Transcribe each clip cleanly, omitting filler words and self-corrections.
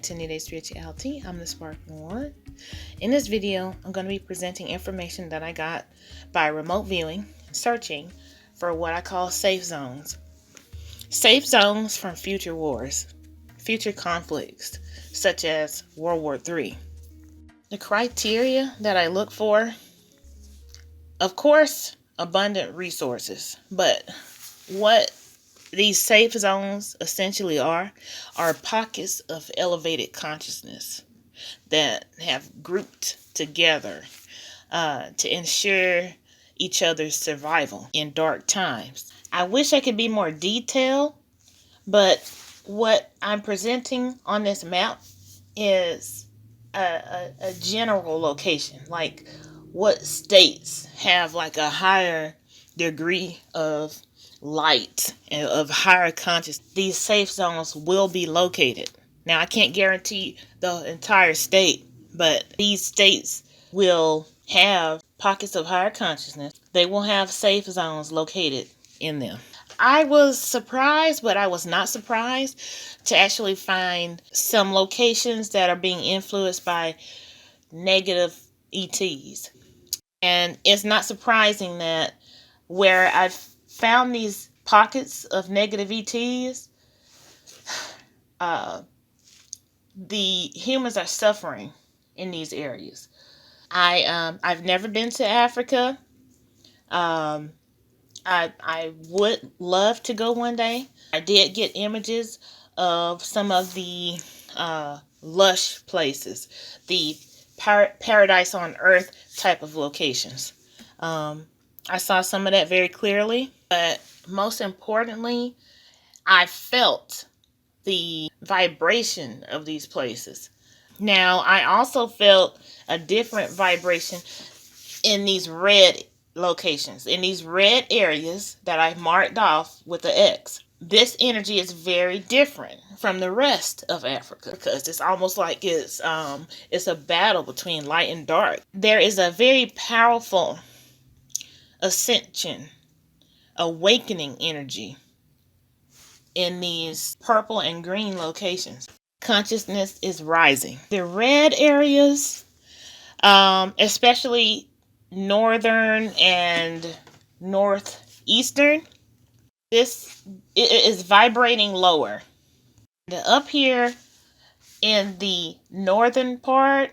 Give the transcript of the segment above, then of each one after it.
back to New Day Spirituality. I'm the Sparkling One. In this video, I'm going to be presenting information that I got by remote viewing, searching for what I call safe zones. Safe zones from future wars, future conflicts, such as World War III. The criteria that I look for, of course, abundant resources, but what these safe zones essentially are pockets of elevated consciousness that have grouped together to ensure each other's survival in dark times. I wish I could be more detailed, but what I'm presenting on this map is a general location, like what states have like a higher degree of light and of higher consciousness. These safe zones will be located. Now, I can't guarantee the entire state, but these states will have pockets of higher consciousness. They will have safe zones located in them. I was surprised, but I was not surprised to actually find some locations that are being influenced by negative ETs. And it's not surprising that where I've found these pockets of negative ETs, the humans are suffering in these areas. I've never been to Africa. I would love to go one day. I did get images of some of the lush places, the paradise on earth type of locations. I saw some of that very clearly, but most importantly, I felt the vibration of these places. Now, I also felt a different vibration in these red locations, in these red areas that I marked off with the X. This energy is very different from the rest of Africa because it's almost like it's a battle between light and dark. There is a very powerful ascension, awakening energy in these purple and green locations. Consciousness is rising. The red areas, especially northern and northeastern, this is vibrating lower. Up here in the northern part,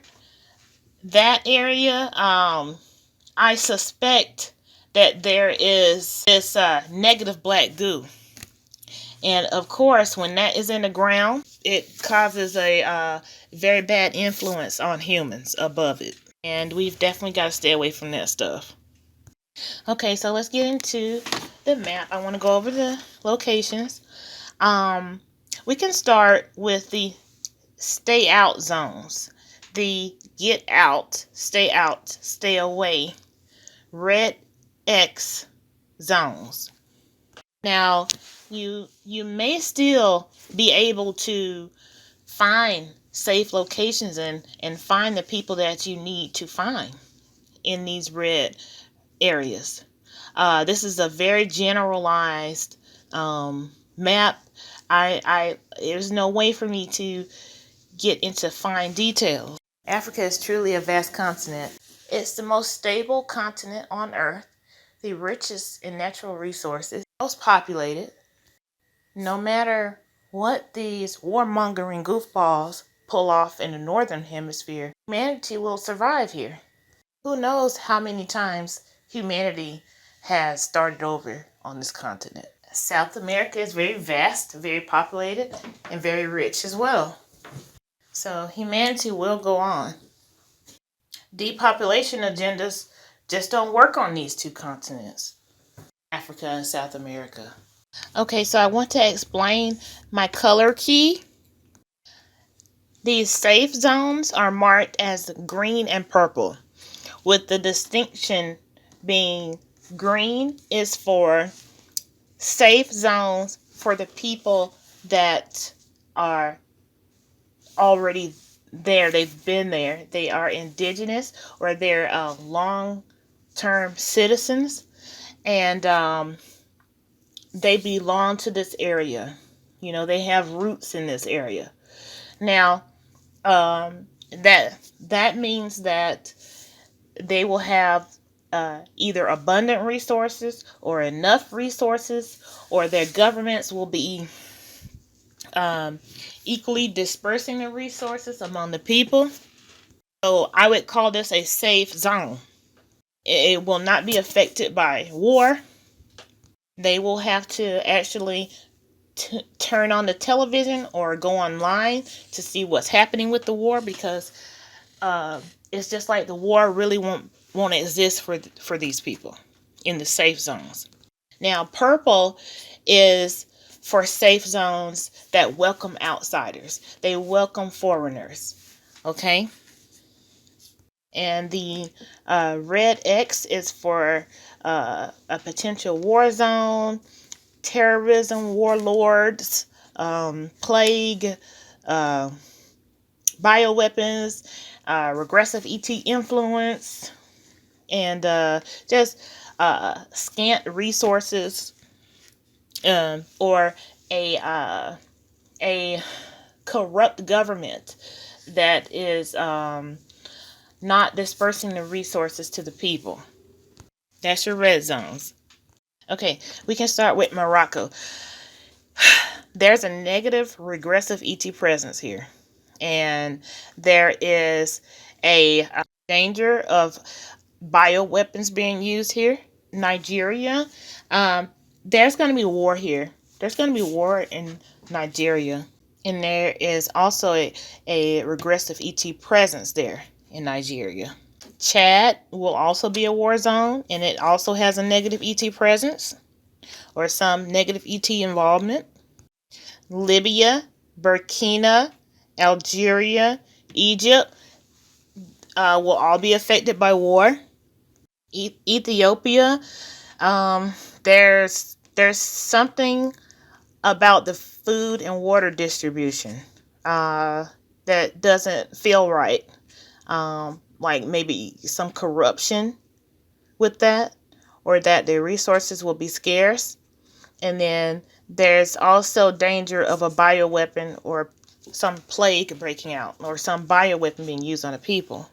that area, I suspect that there is this negative black goo. And of course, when that is in the ground, it causes a very bad influence on humans above it. And we've definitely got to stay away from that stuff. Okay, so let's get into the map. I want to go over the locations. We can start with the stay out zones. The get out, stay away, red X zones. Now, you may still be able to find safe locations and find the people that you need to find in these red areas. This is a very generalized map. There's no way for me to get into fine details. Africa is truly a vast continent. It's the most stable continent on Earth, the richest in natural resources, most populated. No matter what these warmongering goofballs pull off in the northern hemisphere, humanity will survive here. Who knows how many times humanity has started over on this continent. South America is very vast, very populated, and very rich as well. So humanity will go on. Depopulation agendas just don't work on these two continents, Africa and South America. Okay, so I want to explain my color key. These safe zones are marked as green and purple, with the distinction being green is for safe zones for the people that are already there. They've been there. They are indigenous or they're long-term citizens, and they belong to this area. You know, they have roots in this area. Now, That means that they will have either abundant resources or enough resources, or their governments will be equally dispersing the resources among the people. So I would call this a safe zone. It will not be affected by war. They will have to actually turn on the television or go online to see what's happening with the war, because it's just like the war really won't exist for these people in the safe zones. Now, purple is for safe zones that welcome outsiders. They welcome foreigners. Okay? And the red X is for a potential war zone, terrorism, warlords, plague, bioweapons, regressive ET influence, and just scant resources, or a corrupt government that is not dispersing the resources to the people. That's your red zones. Okay, we can start with Morocco. There's a negative regressive ET presence here, and there is a danger of bioweapons being used here. Nigeria, there's going to be war here. There's going to be war in Nigeria, and there is also a regressive ET presence there in Nigeria. Chad will also be a war zone, and it also has a negative ET presence or some negative ET involvement. Libya, Burkina, Algeria, Egypt will all be affected by war. Ethiopia, there's something about the food and water distribution that doesn't feel right. Like maybe some corruption with that, or that the resources will be scarce. And then there's also danger of a bioweapon or some plague breaking out, or some bioweapon being used on the people.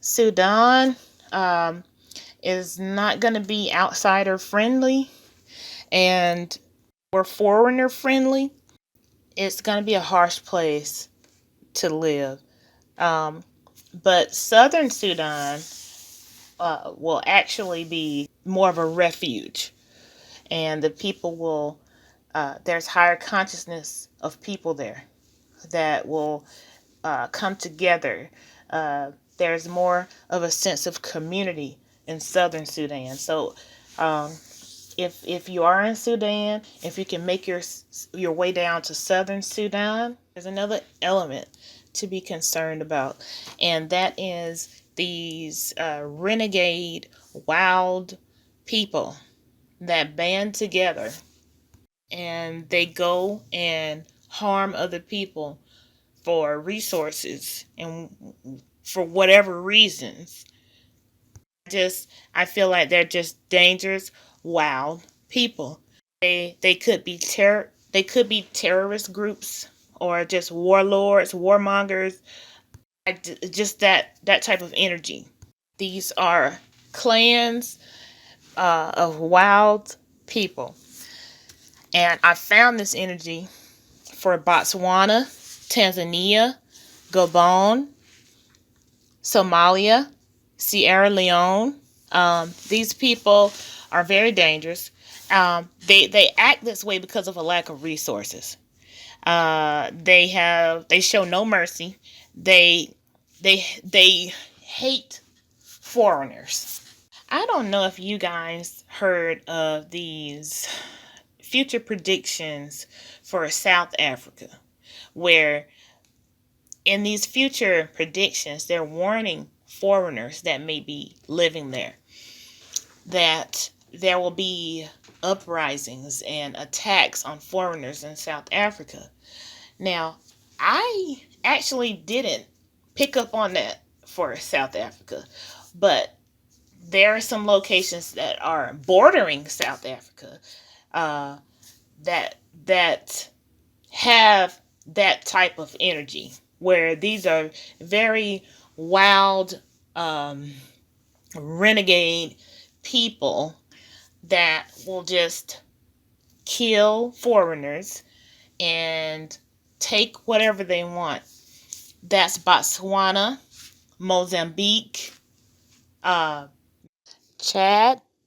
Sudan is not going to be outsider friendly and or foreigner friendly. It's going to be a harsh place to live. But southern Sudan will actually be more of a refuge, and the people will, there's higher consciousness of people there that will come together. There's more of a sense of community in southern Sudan. So if you are in Sudan, if you can make your way down to southern Sudan, there's another element to be concerned about, and that is these renegade, wild people that band together and they go and harm other people for resources and for whatever reasons. I feel like they're just dangerous, wild people. They could be terrorist groups, or just warlords, warmongers, just that type of energy. These are clans of wild people. And I found this energy for Botswana, Tanzania, Gabon, Somalia, Sierra Leone. These people are very dangerous. They act this way because of a lack of resources. They show no mercy. They hate foreigners. I don't know if you guys heard of these future predictions for South Africa, where in these future predictions, they're warning foreigners that may be living there that there will be uprisings and attacks on foreigners in South Africa. Now, I actually didn't pick up on that for South Africa, but there are some locations that are bordering South Africa that have that type of energy. where these are very wild, renegade people that will just kill foreigners and take whatever they want. That's Botswana, Mozambique, Chad,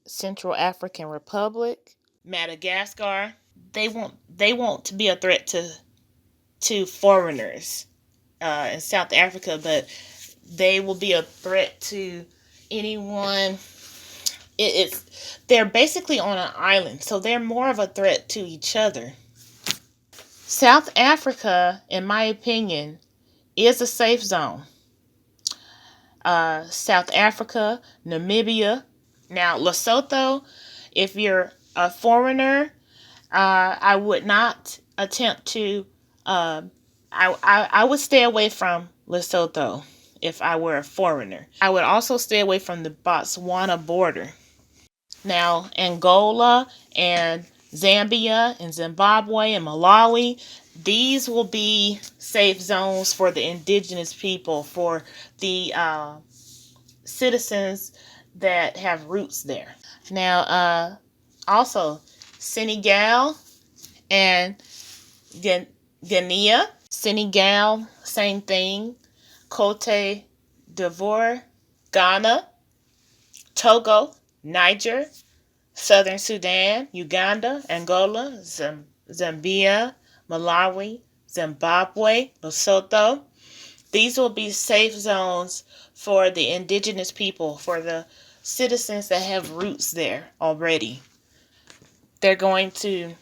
Central African Republic, Madagascar. They want to be a threat to foreigners in South Africa, but they will be a threat to anyone. They're basically on an island, so they're more of a threat to each other. South Africa, in my opinion, is a safe zone. South Africa, Namibia. Now, Lesotho, if you're a foreigner, I would not attempt to. I would stay away from Lesotho if I were a foreigner. I would also stay away from the Botswana border. Now, Angola and Zambia and Zimbabwe and Malawi, these will be safe zones for the indigenous people, for the citizens that have roots there. Now, also, Senegal and Guinea. Senegal, same thing. Cote d'Ivoire, Ghana, Togo, Niger, Southern Sudan, Uganda, Angola, Zambia, Malawi, Zimbabwe, Lesotho. These will be safe zones for the indigenous people, for the citizens that have roots there already. They're going to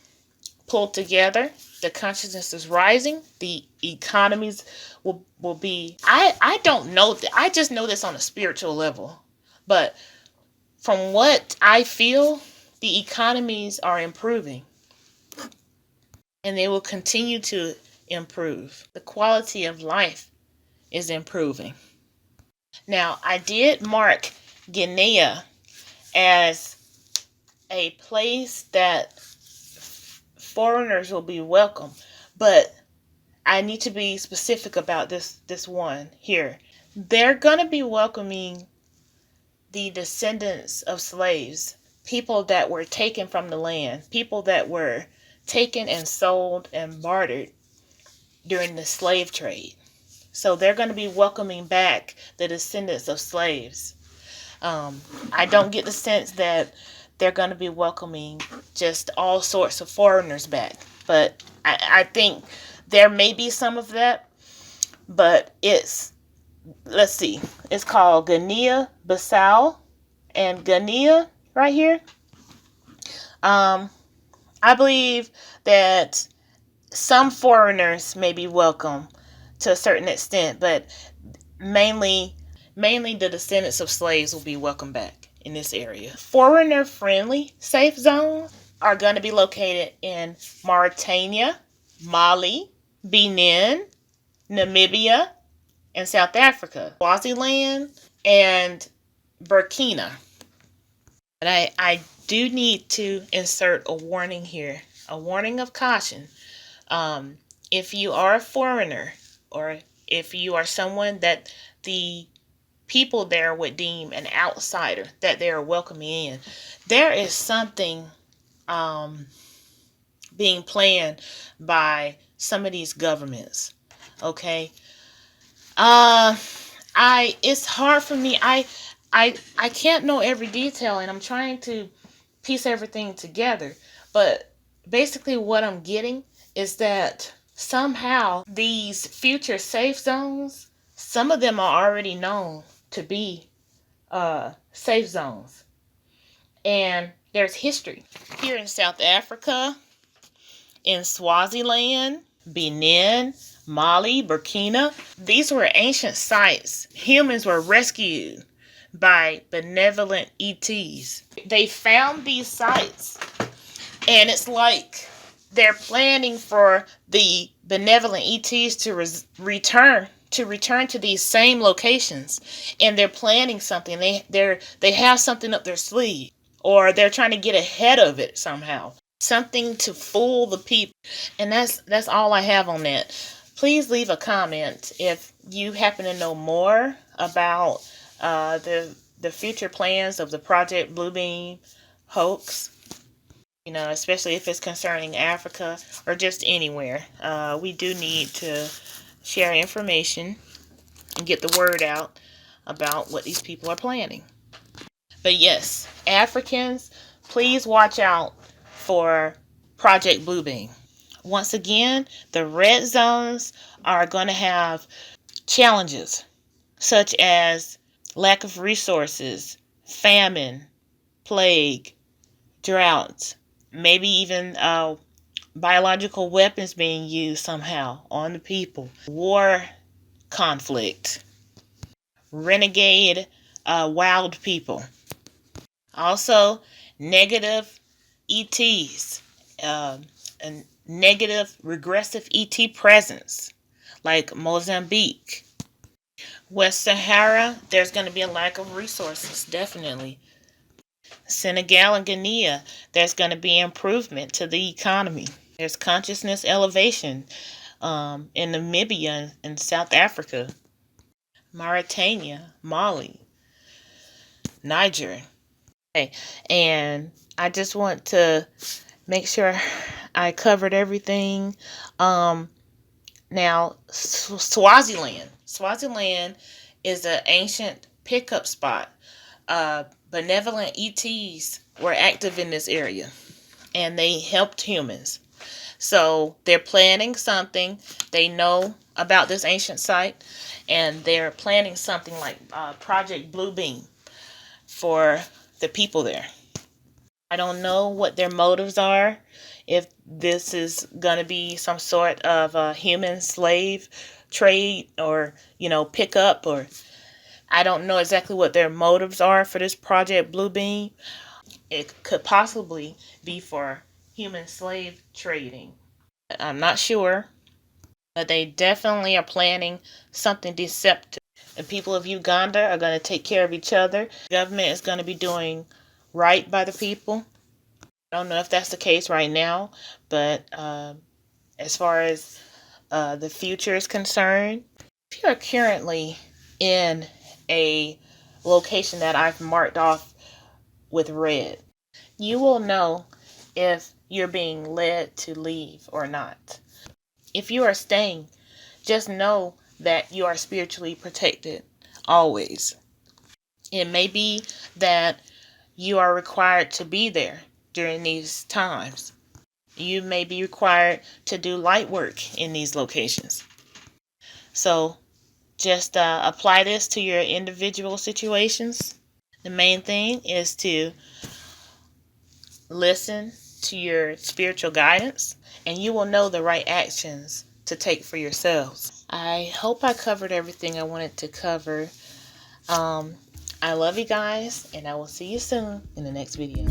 pull together. The consciousness is rising. The economies will be... I don't know. I just know this on a spiritual level. But from what I feel, the economies are improving. And they will continue to improve. The quality of life is improving. Now, I did mark Guinea as a place that foreigners will be welcome, but I need to be specific about this one here. They're going to be welcoming the descendants of slaves, people that were taken from the land, people that were taken and sold and bartered during the slave trade. So they're going to be welcoming back the descendants of slaves. I don't get the sense that they're going to be welcoming just all sorts of foreigners back. But I think there may be some of that. But let's see. It's called Guinea-Bissau and Guinea right here. I believe that some foreigners may be welcome to a certain extent, but mainly the descendants of slaves will be welcomed back in this area. Foreigner-friendly safe zones are going to be located in Mauritania, Mali, Benin, Namibia, and South Africa, Swaziland, and Burkina. But I do need to insert a warning here, a warning of caution. If you are a foreigner, or if you are someone that the people there would deem an outsider that they are welcoming in, there is something being planned by some of these governments. Okay. It's hard for me. I can't know every detail, and I'm trying to piece everything together. But basically what I'm getting is that somehow these future safe zones, some of them are already known to be safe zones. And there's history. Here in South Africa, in Swaziland, Benin, Mali, Burkina, these were ancient sites. Humans were rescued by benevolent ETs. They found these sites, and it's like they're planning for the benevolent ETs to return to these same locations, and they're planning something. They have something up their sleeve, or they're trying to get ahead of it somehow. Something to fool the people. And that's all I have on that. Please leave a comment if you happen to know more about the future plans of the Project Bluebeam hoax. You know, especially if it's concerning Africa or just anywhere. We do need to share information and get the word out about what these people are planning. But yes, Africans, please watch out for Project Bluebeam. Once again, the red zones are going to have challenges such as lack of resources, famine, plague, droughts, maybe even biological weapons being used somehow on the people, war, conflict, renegade, wild people. Also, negative ETs, and negative regressive ET presence, like Mozambique. West Sahara, there's going to be a lack of resources, definitely. Senegal and Guinea, there's going to be improvement to the economy. There's consciousness elevation in Namibia and South Africa, Mauritania, Mali, Niger. Okay, and I just want to make sure I covered everything. Now, Swaziland is an ancient pickup spot. Benevolent ETs were active in this area, and they helped humans. So they're planning something. They know about this ancient site, and they're planning something like Project Bluebeam for the people there. I don't know what their motives are, if this is going to be some sort of a human slave trade or, pick up, or I don't know exactly what their motives are for this Project Bluebeam. It could possibly be for human slave trading. I'm not sure, but they definitely are planning something deceptive. The people of Uganda are going to take care of each other. The government is going to be doing right by the people. I don't know if that's the case right now, but as far as the future is concerned, if you are currently in a location that I've marked off with red, you will know if you're being led to leave or not. If you are staying, just know that you are spiritually protected always. It may be that you are required to be there during these times. You may be required to do light work in these locations. So just apply this to your individual situations. The main thing is to listen to your spiritual guidance, and you will know the right actions to take for yourselves. I hope I covered everything I wanted to cover. I love you guys, and I will see you soon in the next video.